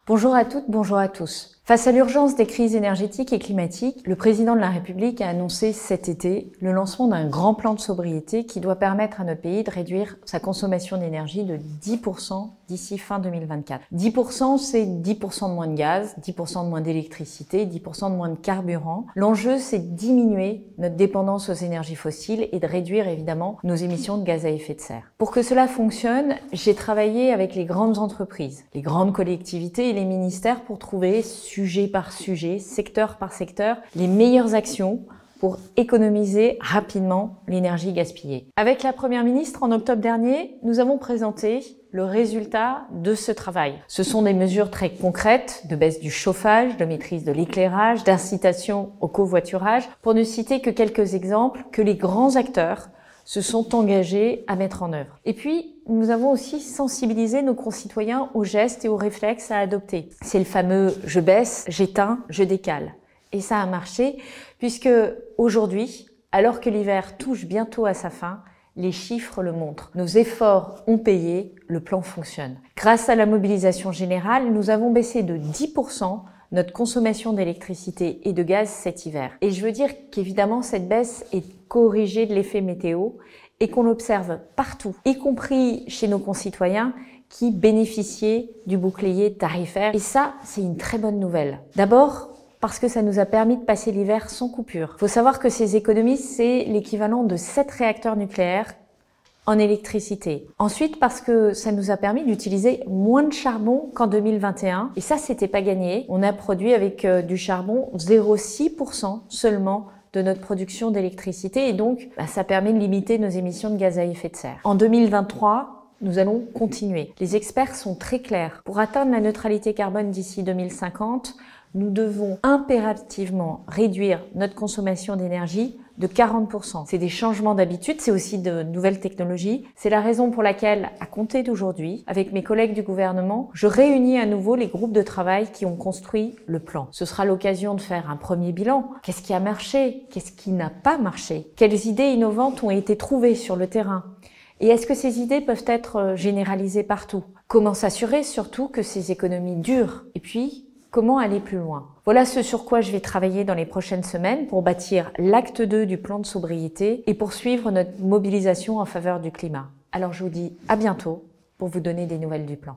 Bonjour à toutes, bonjour à tous. Face à l'urgence des crises énergétiques et climatiques, le président de la République a annoncé cet été le lancement d'un grand plan de sobriété qui doit permettre à notre pays de réduire sa consommation d'énergie de 10% d'ici fin 2024. 10%, c'est 10% de moins de gaz, 10% de moins d'électricité, 10% de moins de carburant. L'enjeu, c'est de diminuer notre dépendance aux énergies fossiles et de réduire évidemment nos émissions de gaz à effet de serre. Pour que cela fonctionne, j'ai travaillé avec les grandes entreprises, les grandes collectivités et les ministères pour trouver sujet par sujet, secteur par secteur, les meilleures actions pour économiser rapidement l'énergie gaspillée. Avec la Première ministre, en octobre dernier, nous avons présenté le résultat de ce travail. Ce sont des mesures très concrètes de baisse du chauffage, de maîtrise de l'éclairage, d'incitation au covoiturage, pour ne citer que quelques exemples que les grands acteurs se sont engagés à mettre en œuvre. Et puis, nous avons aussi sensibilisé nos concitoyens aux gestes et aux réflexes à adopter. C'est le fameux « je baisse, j'éteins, je décale ». Et ça a marché puisque aujourd'hui, alors que l'hiver touche bientôt à sa fin, les chiffres le montrent. Nos efforts ont payé, le plan fonctionne. Grâce à la mobilisation générale, nous avons baissé de 10% notre consommation d'électricité et de gaz cet hiver. Et je veux dire qu'évidemment, cette baisse est corrigée de l'effet météo et qu'on l'observe partout, y compris chez nos concitoyens qui bénéficiaient du bouclier tarifaire. Et ça, c'est une très bonne nouvelle. D'abord, parce que ça nous a permis de passer l'hiver sans coupure. Il faut savoir que ces économies, c'est l'équivalent de 7 réacteurs nucléaires en électricité. Ensuite, parce que ça nous a permis d'utiliser moins de charbon qu'en 2021. Et ça, c'était pas gagné. On a produit avec du charbon 0,6% seulement de notre production d'électricité. Et donc, ça permet de limiter nos émissions de gaz à effet de serre. En 2023, nous allons continuer. Les experts sont très clairs. Pour atteindre la neutralité carbone d'ici 2050, nous devons impérativement réduire notre consommation d'énergie de 40%. C'est des changements d'habitude, c'est aussi de nouvelles technologies. C'est la raison pour laquelle, à compter d'aujourd'hui, avec mes collègues du gouvernement, je réunis à nouveau les groupes de travail qui ont construit le plan. Ce sera l'occasion de faire un premier bilan. Qu'est-ce qui a marché? Qu'est-ce qui n'a pas marché? Quelles idées innovantes ont été trouvées sur le terrain? Et est-ce que ces idées peuvent être généralisées partout? Comment s'assurer surtout que ces économies durent? Et puis, comment aller plus loin? Voilà ce sur quoi je vais travailler dans les prochaines semaines pour bâtir l'acte 2 du plan de sobriété et poursuivre notre mobilisation en faveur du climat. Alors je vous dis à bientôt pour vous donner des nouvelles du plan.